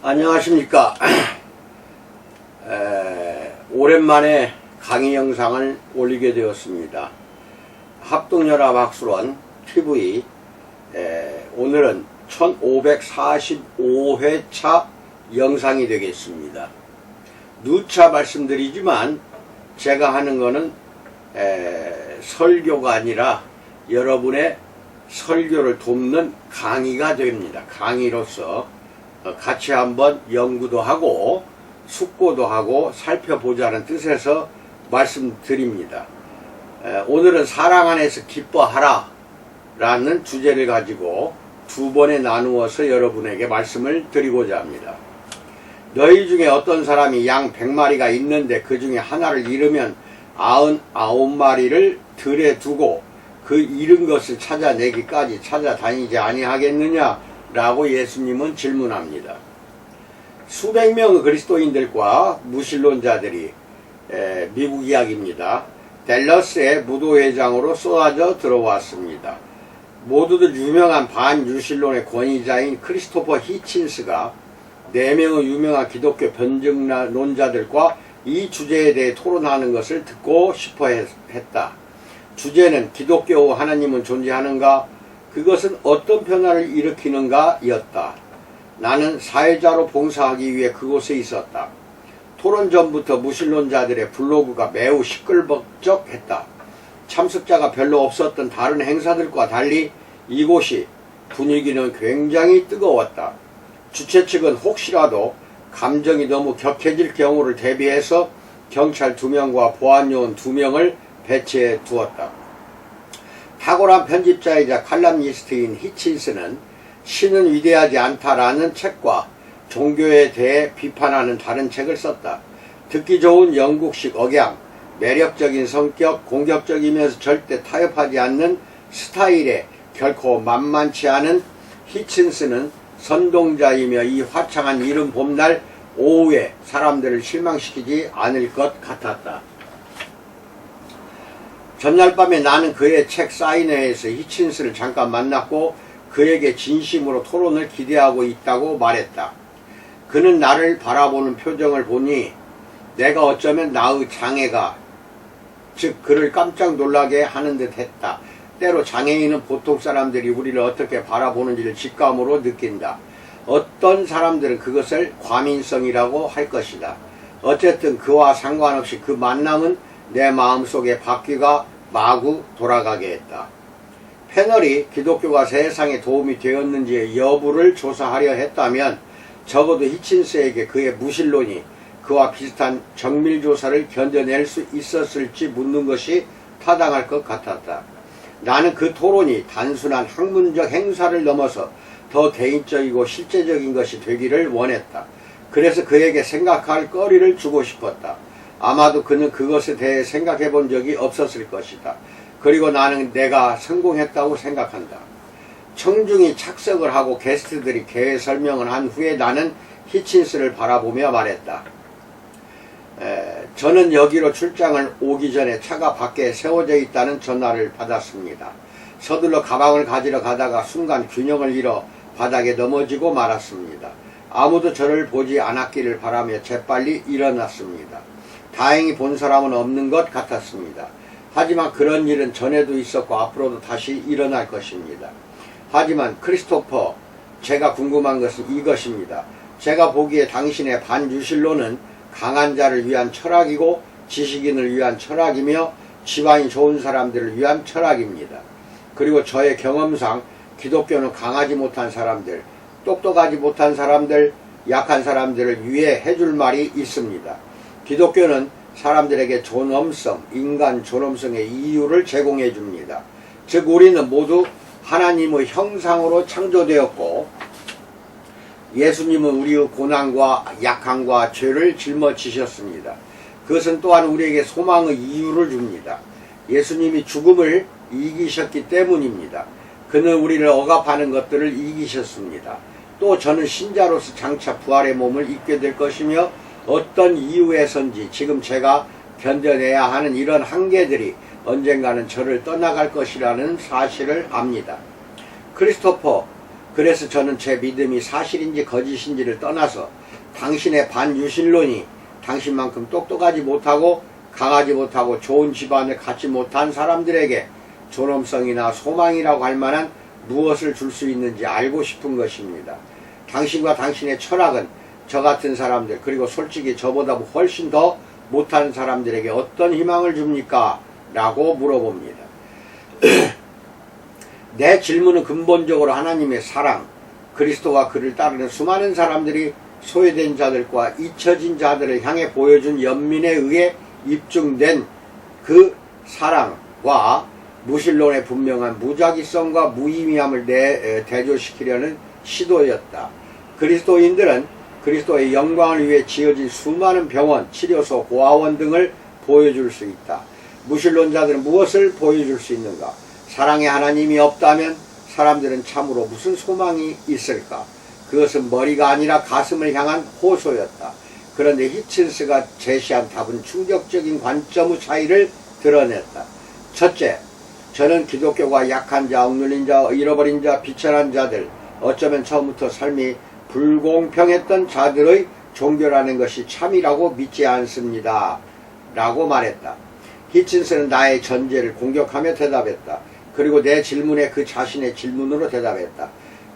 안녕하십니까. 오랜만에 강의 영상을 올리게 되었습니다. 합동연합학술원 TV 오늘은 1545회차 영상이 되겠습니다. 누차 말씀드리지만 제가 하는 거는 설교가 아니라 여러분의 설교를 돕는 강의가 됩니다. 강의로서 같이 한번 연구도 하고 숙고도 하고 살펴보자는 뜻에서 말씀드립니다. 오늘은 사랑 안에서 기뻐하라 라는 주제를 가지고 두 번에 나누어서 여러분에게 말씀을 드리고자 합니다. 너희 중에 어떤 사람이 양 100마리가 있는데 그 중에 하나를 잃으면 99마리를 들에 두고 그 잃은 것을 찾아내기까지 찾아다니지 아니하겠느냐 라고 예수님은 질문합니다. 수백 명의 그리스도인들과 무신론자들이 미국 이야기입니다. 댈러스의 무도회장으로 쏟아져 들어왔습니다. 모두들 유명한 반유신론의 권위자인 크리스토퍼 히친스가 4명의 유명한 기독교 변증론자들과 이 주제에 대해 토론하는 것을 듣고 싶어 했다. 주제는 기독교 하나님은 존재하는가? 그것은 어떤 변화를 일으키는가 였다. 나는 사회자로 봉사하기 위해 그곳에 있었다. 토론 전부터 무신론자들의 블로그가 매우 시끌벅적했다. 참석자가 별로 없었던 다른 행사들과 달리 이곳이 분위기는 굉장히 뜨거웠다. 주최 측은 혹시라도 감정이 너무 격해질 경우를 대비해서 경찰 2명과 보안요원 2명을 배치해 두었다. 탁월한 편집자이자 칼럼니스트인 히친스는 신은 위대하지 않다라는 책과 종교에 대해 비판하는 다른 책을 썼다. 듣기 좋은 영국식 억양, 매력적인 성격, 공격적이면서 절대 타협하지 않는 스타일에 결코 만만치 않은 히친스는 선동자이며 이 화창한 이른 봄날 오후에 사람들을 실망시키지 않을 것 같았다. 전날 밤에 나는 그의 책 사인회에서 히친스를 잠깐 만났고 그에게 진심으로 토론을 기대하고 있다고 말했다. 그는 나를 바라보는 표정을 보니 내가 어쩌면 나의 장애가, 즉 그를 깜짝 놀라게 하는 듯 했다. 때로 장애인은 보통 사람들이 우리를 어떻게 바라보는지를 직감으로 느낀다. 어떤 사람들은 그것을 과민성이라고 할 것이다. 어쨌든 그와 상관없이 그 만남은 내 마음속에 바퀴가 마구 돌아가게 했다. 패널이 기독교가 세상에 도움이 되었는지의 여부를 조사하려 했다면 적어도 히친스에게 그의 무신론이 그와 비슷한 정밀조사를 견뎌낼 수 있었을지 묻는 것이 타당할 것 같았다. 나는 그 토론이 단순한 학문적 행사를 넘어서 더 개인적이고 실제적인 것이 되기를 원했다. 그래서 그에게 생각할 거리를 주고 싶었다. 아마도 그는 그것에 대해 생각해 본 적이 없었을 것이다. 그리고 나는 내가 성공했다고 생각한다. 청중이 착석을 하고 게스트들이 개회 설명을 한 후에 나는 히친스를 바라보며 말했다. 저는 여기로 출장을 오기 전에 차가 밖에 세워져 있다는 전화를 받았습니다. 서둘러 가방을 가지러 가다가 순간 균형을 잃어 바닥에 넘어지고 말았습니다. 아무도 저를 보지 않았기를 바라며 재빨리 일어났습니다. 다행히 본 사람은 없는 것 같았습니다. 하지만 그런 일은 전에도 있었고 앞으로도 다시 일어날 것입니다. 하지만 크리스토퍼, 제가 궁금한 것은 이것입니다. 제가 보기에 당신의 반유신론은 강한 자를 위한 철학이고 지식인을 위한 철학이며 집안이 좋은 사람들을 위한 철학입니다. 그리고 저의 경험상 기독교는 강하지 못한 사람들, 똑똑하지 못한 사람들, 약한 사람들을 위해 해줄 말이 있습니다. 기독교는 사람들에게 존엄성, 인간 존엄성의 이유를 제공해 줍니다. 즉 우리는 모두 하나님의 형상으로 창조되었고 예수님은 우리의 고난과 약함과 죄를 짊어지셨습니다. 그것은 또한 우리에게 소망의 이유를 줍니다. 예수님이 죽음을 이기셨기 때문입니다. 그는 우리를 억압하는 것들을 이기셨습니다. 또 저는 신자로서 장차 부활의 몸을 입게 될 것이며 어떤 이유에선지 지금 제가 견뎌내야 하는 이런 한계들이 언젠가는 저를 떠나갈 것이라는 사실을 압니다. 크리스토퍼, 그래서 저는 제 믿음이 사실인지 거짓인지를 떠나서 당신의 반유신론이 당신만큼 똑똑하지 못하고 강하지 못하고 좋은 집안을 갖지 못한 사람들에게 존엄성이나 소망이라고 할 만한 무엇을 줄 수 있는지 알고 싶은 것입니다. 당신과 당신의 철학은 저 같은 사람들, 그리고 솔직히 저보다 훨씬 더 못하는 사람들에게 어떤 희망을 줍니까? 라고 물어봅니다. 내 질문은 근본적으로 하나님의 사랑, 그리스도와 그를 따르는 수많은 사람들이 소외된 자들과 잊혀진 자들을 향해 보여준 연민에 의해 입증된 그 사랑과 무신론의 분명한 무작위성과 무의미함을 대조시키려는 시도였다. 그리스도인들은 그리스도의 영광을 위해 지어진 수많은 병원, 치료소, 고아원 등을 보여줄 수 있다. 무신론자들은 무엇을 보여줄 수 있는가? 사랑의 하나님이 없다면 사람들은 참으로 무슨 소망이 있을까? 그것은 머리가 아니라 가슴을 향한 호소였다. 그런데 히친스가 제시한 답은 충격적인 관점의 차이를 드러냈다. 첫째, 저는 기독교가 약한 자, 억눌린 자, 잃어버린 자, 비천한 자들, 어쩌면 처음부터 삶이 불공평했던 자들의 종교라는 것이 참이라고 믿지 않습니다. 라고 말했다. 히친스는 나의 전제를 공격하며 대답했다. 그리고 내 질문에 그 자신의 질문으로 대답했다.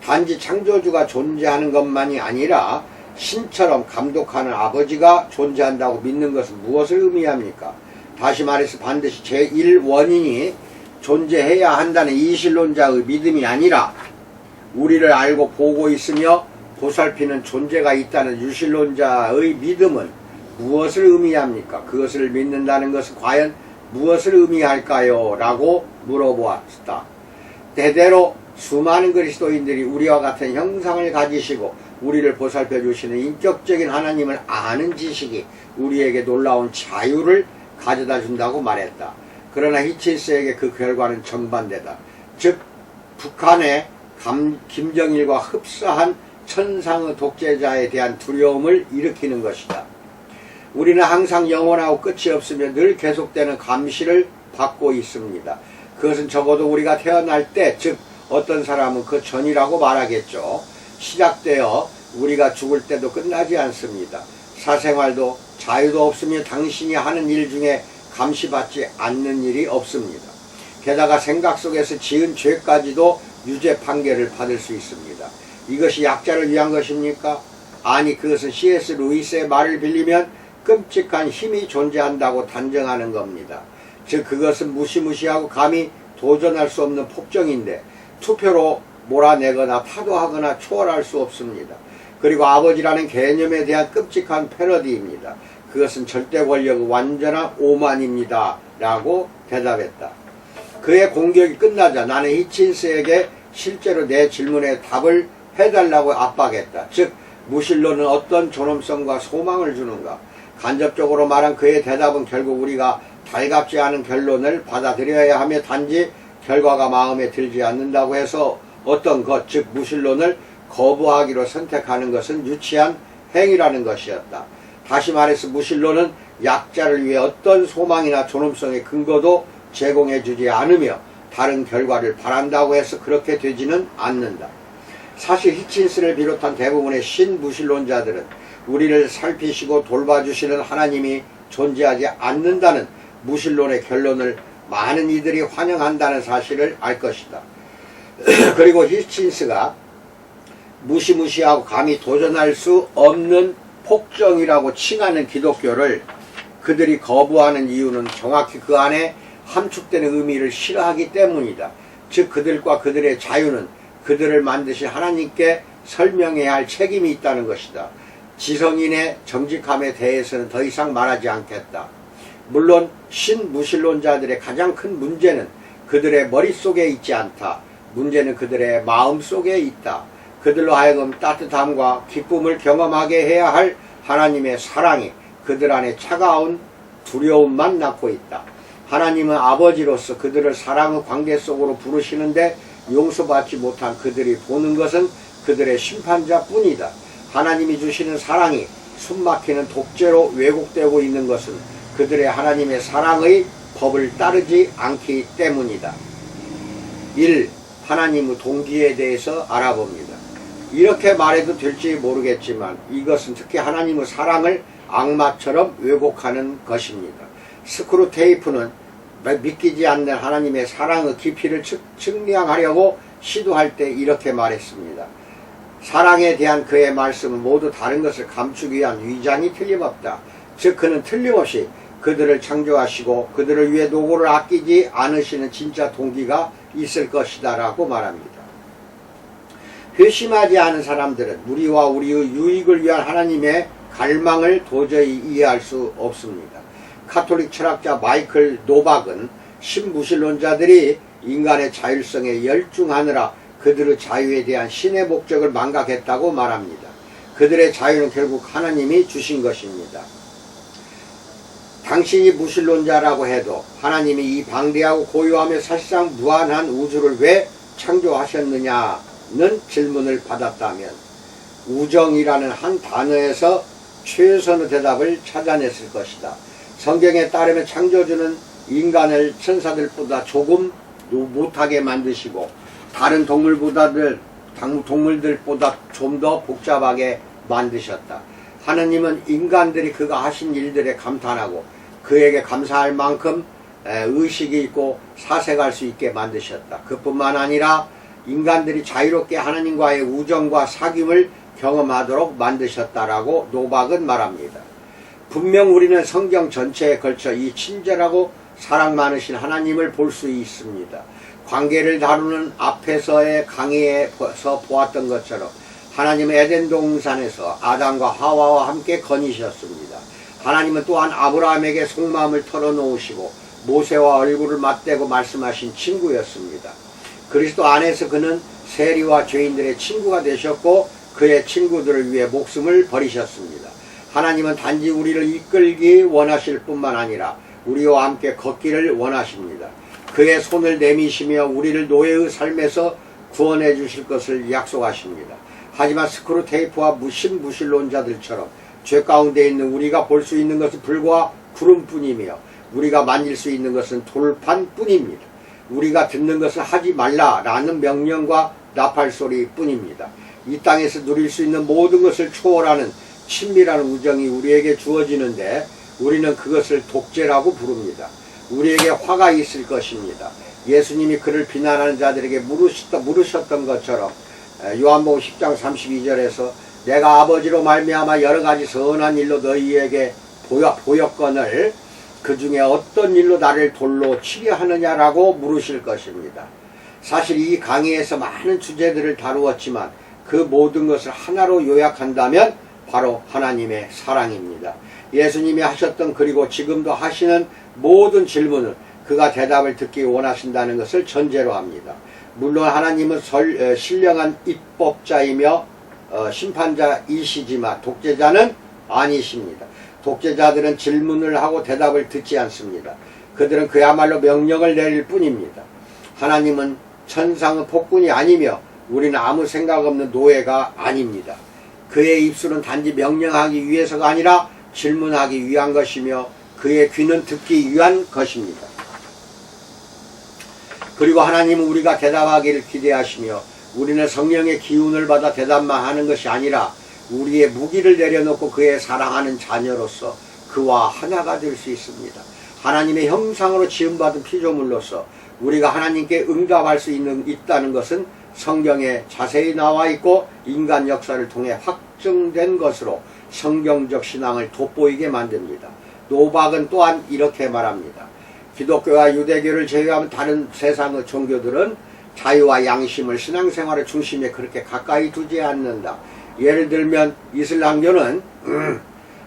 단지 창조주가 존재하는 것만이 아니라 신처럼 감독하는 아버지가 존재한다고 믿는 것은 무엇을 의미합니까? 다시 말해서 반드시 제1원인이 존재해야 한다는 이신론자의 믿음이 아니라 우리를 알고 보고 있으며 보살피는 존재가 있다는 유신론자의 믿음은 무엇을 의미합니까? 그것을 믿는다는 것은 과연 무엇을 의미할까요? 라고 물어보았다. 대대로 수많은 그리스도인들이 우리와 같은 형상을 가지시고 우리를 보살펴 주시는 인격적인 하나님을 아는 지식이 우리에게 놀라운 자유를 가져다 준다고 말했다. 그러나 히친스에게 그 결과는 정반대다. 즉 북한의 김정일과 흡사한 천상의 독재자에 대한 두려움을 일으키는 것이다. 우리는 항상 영원하고 끝이 없으며 늘 계속되는 감시를 받고 있습니다. 그것은 적어도 우리가 태어날 때, 즉 어떤 사람은 그 전이라고 말하겠죠. 시작되어 우리가 죽을 때도 끝나지 않습니다. 사생활도 자유도 없으며 당신이 하는 일 중에 감시받지 않는 일이 없습니다. 게다가 생각 속에서 지은 죄까지도 유죄 판결을 받을 수 있습니다. 이것이 약자를 위한 것입니까? 아니, 그것은 C.S. 루이스의 말을 빌리면 끔찍한 힘이 존재한다고 단정하는 겁니다. 즉 그것은 무시무시하고 감히 도전할 수 없는 폭정인데 투표로 몰아내거나 타도하거나 초월할 수 없습니다. 그리고 아버지라는 개념에 대한 끔찍한 패러디입니다. 그것은 절대 권력의 완전한 오만입니다. 라고 대답했다. 그의 공격이 끝나자 나는 히친스에게 실제로 내 질문에 답을 해달라고 압박했다. 즉 무신론은 어떤 존엄성과 소망을 주는가? 간접적으로 말한 그의 대답은 결국 우리가 달갑지 않은 결론을 받아들여야 하며 단지 결과가 마음에 들지 않는다고 해서 어떤 것, 즉 무신론을 거부하기로 선택하는 것은 유치한 행위라는 것이었다. 다시 말해서 무신론은 약자를 위해 어떤 소망이나 존엄성의 근거도 제공해 주지 않으며 다른 결과를 바란다고 해서 그렇게 되지는 않는다. 사실 히친스를 비롯한 대부분의 신무신론자들은 우리를 살피시고 돌봐주시는 하나님이 존재하지 않는다는 무신론의 결론을 많은 이들이 환영한다는 사실을 알 것이다. 그리고 히친스가 무시무시하고 감히 도전할 수 없는 폭정이라고 칭하는 기독교를 그들이 거부하는 이유는 정확히 그 안에 함축되는 의미를 싫어하기 때문이다. 즉 그들과 그들의 자유는 그들을 만드신 하나님께 설명해야 할 책임이 있다는 것이다. 지성인의 정직함에 대해서는 더 이상 말하지 않겠다. 물론 신무신론자들의 가장 큰 문제는 그들의 머릿속에 있지 않다. 문제는 그들의 마음속에 있다. 그들로 하여금 따뜻함과 기쁨을 경험하게 해야 할 하나님의 사랑이 그들 안에 차가운 두려움만 낳고 있다. 하나님은 아버지로서 그들을 사랑의 관계 속으로 부르시는데 용서받지 못한 그들이 보는 것은 그들의 심판자뿐이다. 하나님이 주시는 사랑이 숨막히는 독재로 왜곡되고 있는 것은 그들의 하나님의 사랑의 법을 따르지 않기 때문이다. 1. 하나님의 동기에 대해서 알아봅니다. 이렇게 말해도 될지 모르겠지만 이것은 특히 하나님의 사랑을 악마처럼 왜곡하는 것입니다. 스크루테이프는 믿기지 않는 하나님의 사랑의 깊이를 측량하려고 시도할 때 이렇게 말했습니다. 사랑에 대한 그의 말씀은 모두 다른 것을 감추기 위한 위장이 틀림없다. 즉 그는 틀림없이 그들을 창조하시고 그들을 위해 노고를 아끼지 않으시는 진짜 동기가 있을 것이다 라고 말합니다. 회심하지 않은 사람들은 우리와 우리의 유익을 위한 하나님의 갈망을 도저히 이해할 수 없습니다. 카톨릭 철학자 마이클 노박은 신무신론자들이 인간의 자율성에 열중하느라 그들의 자유에 대한 신의 목적을 망각했다고 말합니다. 그들의 자유는 결국 하나님이 주신 것입니다. 당신이 무신론자라고 해도 하나님이 이 방대하고 고요하며 사실상 무한한 우주를 왜 창조하셨느냐는 질문을 받았다면 우정이라는 한 단어에서 최선의 대답을 찾아냈을 것이다. 성경에 따르면 창조주는 인간을 천사들보다 조금 못하게 만드시고 다른 동물들보다 좀 더 복잡하게 만드셨다. 하느님은 인간들이 그가 하신 일들에 감탄하고 그에게 감사할 만큼 의식이 있고 사색할 수 있게 만드셨다. 그뿐만 아니라 인간들이 자유롭게 하나님과의 우정과 사귐을 경험하도록 만드셨다라고 노박은 말합니다. 분명 우리는 성경 전체에 걸쳐 이 친절하고 사랑 많으신 하나님을 볼 수 있습니다. 관계를 다루는 앞에서의 강의에서 보았던 것처럼 하나님은 에덴 동산에서 아담과 하와와 함께 거니셨습니다. 하나님은 또한 아브라함에게 속마음을 털어놓으시고 모세와 얼굴을 맞대고 말씀하신 친구였습니다. 그리스도 안에서 그는 세리와 죄인들의 친구가 되셨고 그의 친구들을 위해 목숨을 버리셨습니다. 하나님은 단지 우리를 이끌기 원하실 뿐만 아니라 우리와 함께 걷기를 원하십니다. 그의 손을 내미시며 우리를 노예의 삶에서 구원해 주실 것을 약속하십니다. 하지만 스크루테이프와 무신론자들처럼 죄 가운데 있는 우리가 볼 수 있는 것은 불과 구름뿐이며 우리가 만질 수 있는 것은 돌판뿐입니다. 우리가 듣는 것은 하지 말라라는 명령과 나팔소리 뿐입니다. 이 땅에서 누릴 수 있는 모든 것을 초월하는 친밀한 우정이 우리에게 주어지는데 우리는 그것을 독재라고 부릅니다. 우리에게 화가 있을 것입니다. 예수님이 그를 비난하는 자들에게 물으셨던 것처럼 요한복음 10장 32절에서 내가 아버지로 말미암아 여러가지 선한 일로 너희에게 보였거늘 그 중에 어떤 일로 나를 돌로 치려 하느냐라고 물으실 것입니다. 사실 이 강의에서 많은 주제들을 다루었지만 그 모든 것을 하나로 요약한다면 바로 하나님의 사랑입니다. 예수님이 하셨던 그리고 지금도 하시는 모든 질문은 그가 대답을 듣기 원하신다는 것을 전제로 합니다. 물론 하나님은 신령한 입법자이며 심판자이시지만 독재자는 아니십니다. 독재자들은 질문을 하고 대답을 듣지 않습니다. 그들은 그야말로 명령을 내릴 뿐입니다. 하나님은 천상의 폭군이 아니며 우리는 아무 생각 없는 노예가 아닙니다. 그의 입술은 단지 명령하기 위해서가 아니라 질문하기 위한 것이며 그의 귀는 듣기 위한 것입니다. 그리고 하나님은 우리가 대답하기를 기대하시며 우리는 성령의 기운을 받아 대답만 하는 것이 아니라 우리의 무기를 내려놓고 그의 사랑하는 자녀로서 그와 하나가 될 수 있습니다. 하나님의 형상으로 지음받은 피조물로서 우리가 하나님께 응답할 수 있다는 것은 성경에 자세히 나와 있고 인간 역사를 통해 확증된 것으로 성경적 신앙을 돋보이게 만듭니다. 노박은 또한 이렇게 말합니다. 기독교와 유대교를 제외하면 다른 세상의 종교들은 자유와 양심을 신앙생활의 중심에 그렇게 가까이 두지 않는다. 예를 들면 이슬람교는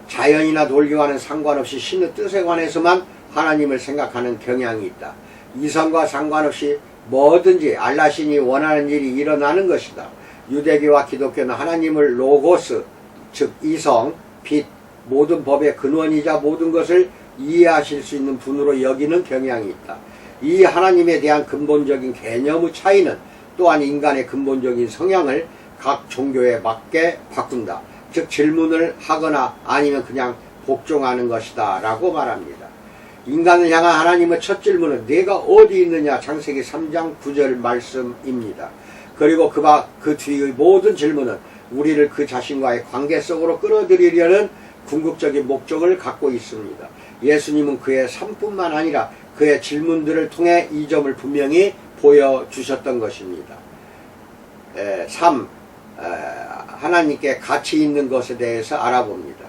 자연이나 논리와는 상관없이 신의 뜻에 관해서만 하나님을 생각하는 경향이 있다. 이성과 상관없이 뭐든지 알라신이 원하는 일이 일어나는 것이다. 유대교와 기독교는 하나님을 로고스, 즉 이성, 빛, 모든 법의 근원이자 모든 것을 이해하실 수 있는 분으로 여기는 경향이 있다. 이 하나님에 대한 근본적인 개념의 차이는 또한 인간의 근본적인 성향을 각 종교에 맞게 바꾼다. 즉 질문을 하거나 아니면 그냥 복종하는 것이다 라고 말합니다. 인간을 향한 하나님의 첫 질문은 내가 어디 있느냐, 창세기 3장 9절 말씀입니다. 그리고 그 뒤의 모든 질문은 우리를 그 자신과의 관계 속으로 끌어들이려는 궁극적인 목적을 갖고 있습니다. 예수님은 그의 삶뿐만 아니라 그의 질문들을 통해 이 점을 분명히 보여주셨던 것입니다. 3. 하나님께 가치 있는 것에 대해서 알아봅니다.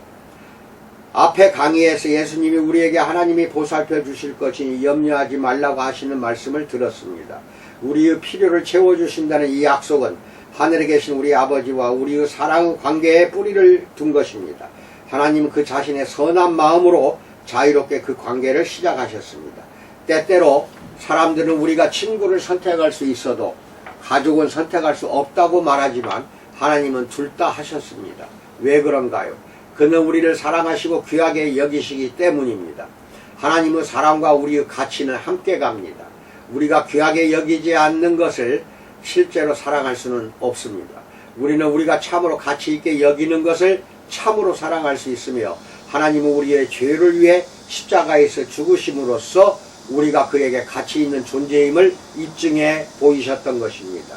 앞에 강의에서 예수님이 우리에게 하나님이 보살펴 주실 것이니 염려하지 말라고 하시는 말씀을 들었습니다. 우리의 필요를 채워주신다는 이 약속은 하늘에 계신 우리 아버지와 우리의 사랑 관계에 뿌리를 둔 것입니다. 하나님은 그 자신의 선한 마음으로 자유롭게 그 관계를 시작하셨습니다. 때때로 사람들은 우리가 친구를 선택할 수 있어도 가족은 선택할 수 없다고 말하지만 하나님은 둘 다 하셨습니다. 왜 그런가요? 그는 우리를 사랑하시고 귀하게 여기시기 때문입니다. 하나님의 사랑과 우리의 가치는 함께 갑니다. 우리가 귀하게 여기지 않는 것을 실제로 사랑할 수는 없습니다. 우리는 우리가 참으로 가치 있게 여기는 것을 참으로 사랑할 수 있으며 하나님은 우리의 죄를 위해 십자가에서 죽으심으로써 우리가 그에게 가치 있는 존재임을 입증해 보이셨던 것입니다.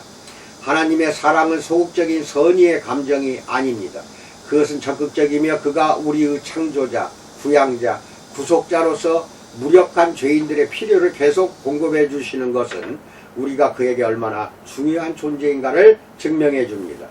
하나님의 사랑은 소극적인 선의의 감정이 아닙니다. 그것은 적극적이며 그가 우리의 창조자, 구양자, 구속자로서 무력한 죄인들의 필요를 계속 공급해 주시는 것은 우리가 그에게 얼마나 중요한 존재인가를 증명해 줍니다.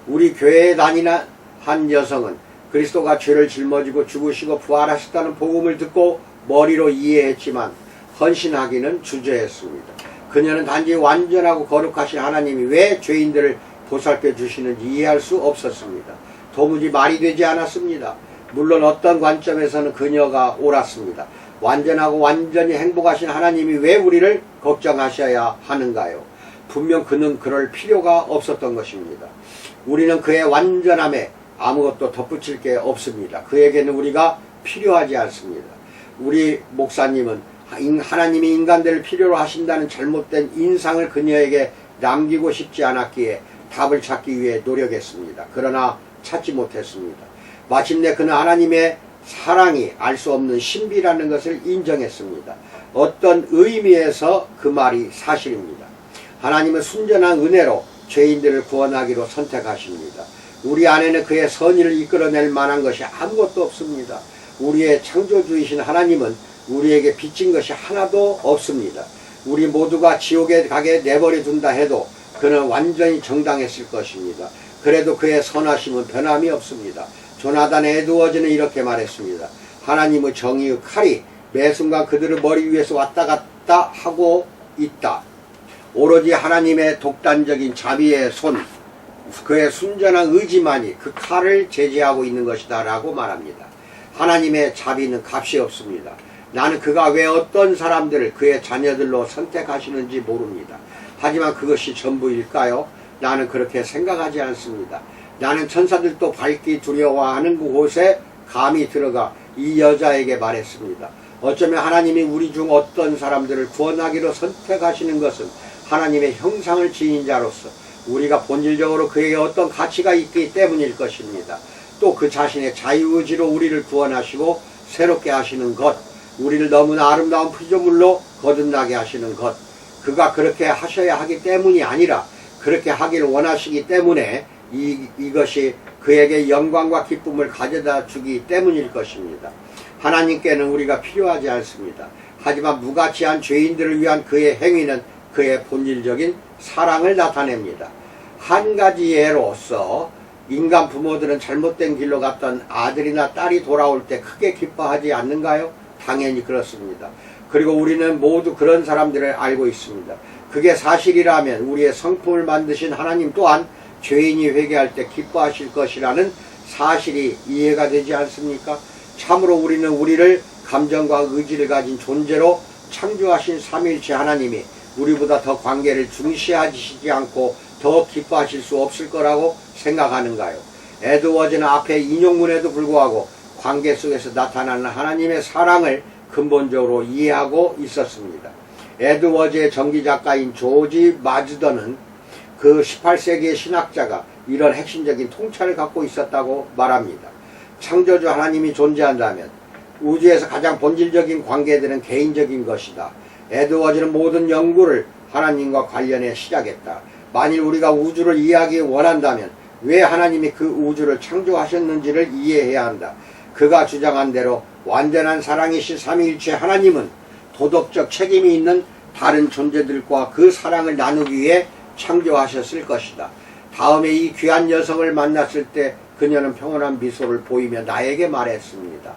우리 교회에 다니는 한 여성은 그리스도가 죄를 짊어지고 죽으시고 부활하셨다는 복음을 듣고 머리로 이해했지만 헌신하기는 주저했습니다. 그녀는 단지 완전하고 거룩하신 하나님이 왜 죄인들을 보살펴 주시는지 이해할 수 없었습니다. 도무지 말이 되지 않았습니다. 물론 어떤 관점에서는 그녀가 옳았습니다. 완전하고 완전히 행복하신 하나님이 왜 우리를 걱정하셔야 하는가요? 분명 그는 그럴 필요가 없었던 것입니다. 우리는 그의 완전함에 아무것도 덧붙일 게 없습니다. 그에게는 우리가 필요하지 않습니다. 우리 목사님은 하나님이 인간들을 필요로 하신다는 잘못된 인상을 그녀에게 남기고 싶지 않았기에 답을 찾기 위해 노력했습니다. 그러나 찾지 못했습니다. 마침내 그는 하나님의 사랑이 알 수 없는 신비라는 것을 인정했습니다. 어떤 의미에서 그 말이 사실입니다. 하나님은 순전한 은혜로 죄인들을 구원하기로 선택하십니다. 우리 안에는 그의 선의를 이끌어낼 만한 것이 아무것도 없습니다. 우리의 창조주이신 하나님은 우리에게 빚진 것이 하나도 없습니다. 우리 모두가 지옥에 가게 내버려 둔다 해도 그는 완전히 정당했을 것입니다. 그래도 그의 선하심은 변함이 없습니다. 조나단 에드워즈는 이렇게 말했습니다. 하나님의 정의의 칼이 매 순간 그들의 머리 위에서 왔다 갔다 하고 있다. 오로지 하나님의 독단적인 자비의 손, 그의 순전한 의지만이 그 칼을 제재하고 있는 것이다 라고 말합니다. 하나님의 자비는 값이 없습니다. 나는 그가 왜 어떤 사람들을 그의 자녀들로 선택하시는지 모릅니다. 하지만 그것이 전부일까요? 나는 그렇게 생각하지 않습니다. 나는 천사들도 밟기 두려워하는 그곳에 감히 들어가 이 여자에게 말했습니다. 어쩌면 하나님이 우리 중 어떤 사람들을 구원하기로 선택하시는 것은 하나님의 형상을 지닌 자로서 우리가 본질적으로 그에게 어떤 가치가 있기 때문일 것입니다. 또 그 자신의 자유의지로 우리를 구원하시고 새롭게 하시는 것, 우리를 너무나 아름다운 피조물로 거듭나게 하시는 것, 그가 그렇게 하셔야 하기 때문이 아니라 그렇게 하기를 원하시기 때문에 이것이 그에게 영광과 기쁨을 가져다 주기 때문일 것입니다. 하나님께는 우리가 필요하지 않습니다. 하지만 무가치한 죄인들을 위한 그의 행위는 그의 본질적인 사랑을 나타냅니다. 한 가지 예로서 인간 부모들은 잘못된 길로 갔던 아들이나 딸이 돌아올 때 크게 기뻐하지 않는가요? 당연히 그렇습니다. 그리고 우리는 모두 그런 사람들을 알고 있습니다. 그게 사실이라면 우리의 성품을 만드신 하나님 또한 죄인이 회개할 때 기뻐하실 것이라는 사실이 이해가 되지 않습니까? 참으로 우리는 우리를 감정과 의지를 가진 존재로 창조하신 삼위일체 하나님이 우리보다 더 관계를 중시하시지 않고 더 기뻐하실 수 없을 거라고 생각하는가요? 에드워즈는 앞에 인용문에도 불구하고 관계 속에서 나타나는 하나님의 사랑을 근본적으로 이해하고 있었습니다. 에드워즈의 전기작가인 조지 마즈더는 그 18세기의 신학자가 이런 핵심적인 통찰을 갖고 있었다고 말합니다. 창조주 하나님이 존재한다면 우주에서 가장 본질적인 관계들은 개인적인 것이다. 에드워즈는 모든 연구를 하나님과 관련해 시작했다. 만일 우리가 우주를 이해하기 원한다면 왜 하나님이 그 우주를 창조하셨는지를 이해해야 한다. 그가 주장한 대로 완전한 사랑이신 삼위일체 하나님은 도덕적 책임이 있는 다른 존재들과 그 사랑을 나누기 위해 창조하셨을 것이다. 다음에 이 귀한 여성을 만났을 때 그녀는 평온한 미소를 보이며 나에게 말했습니다.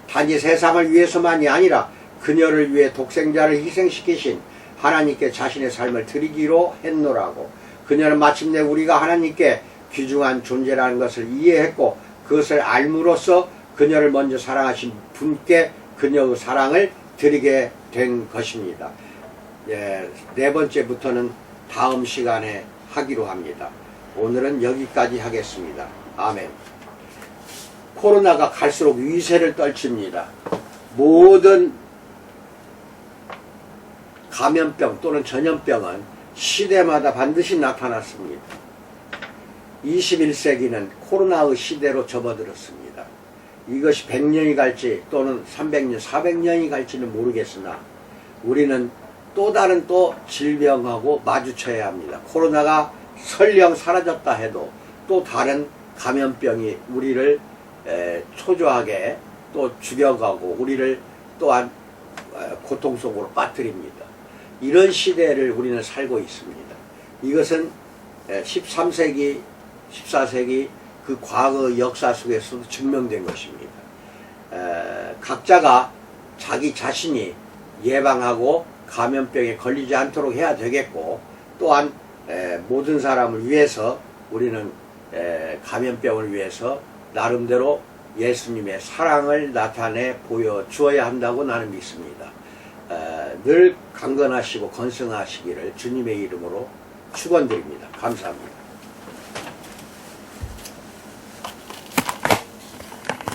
단지 세상을 위해서만이 아니라 그녀를 위해 독생자를 희생시키신 하나님께 자신의 삶을 드리기로 했노라고. 그녀는 마침내 우리가 하나님께 귀중한 존재라는 것을 이해했고 그것을 알므로써 그녀를 먼저 사랑하신 분께 그녀의 사랑을 드리게 된 것입니다. 네 번째부터는 다음 시간에 하기로 합니다. 오늘은 여기까지 하겠습니다. 아멘. 코로나가 갈수록 위세를 떨칩니다. 모든 감염병 또는 전염병은 시대마다 반드시 나타났습니다. 21세기는 코로나의 시대로 접어들었습니다. 이것이 100년이 갈지 또는 300년, 400년이 갈지는 모르겠으나 우리는 또 다른 또 질병하고 마주쳐야 합니다. 코로나가 설령 사라졌다 해도 또 다른 감염병이 우리를 초조하게 또 죽여가고 우리를 또한 고통 속으로 빠뜨립니다. 이런 시대를 우리는 살고 있습니다. 이것은 13세기, 14세기 그 과거 역사 속에서도 증명된 것입니다. 각자가 자기 자신이 예방하고 감염병에 걸리지 않도록 해야 되겠고 또한 모든 사람을 위해서 우리는 감염병을 위해서 나름대로 예수님의 사랑을 나타내 보여주어야 한다고 나는 믿습니다. 늘 강건하시고 건승하시기를 주님의 이름으로 축원드립니다. 감사합니다.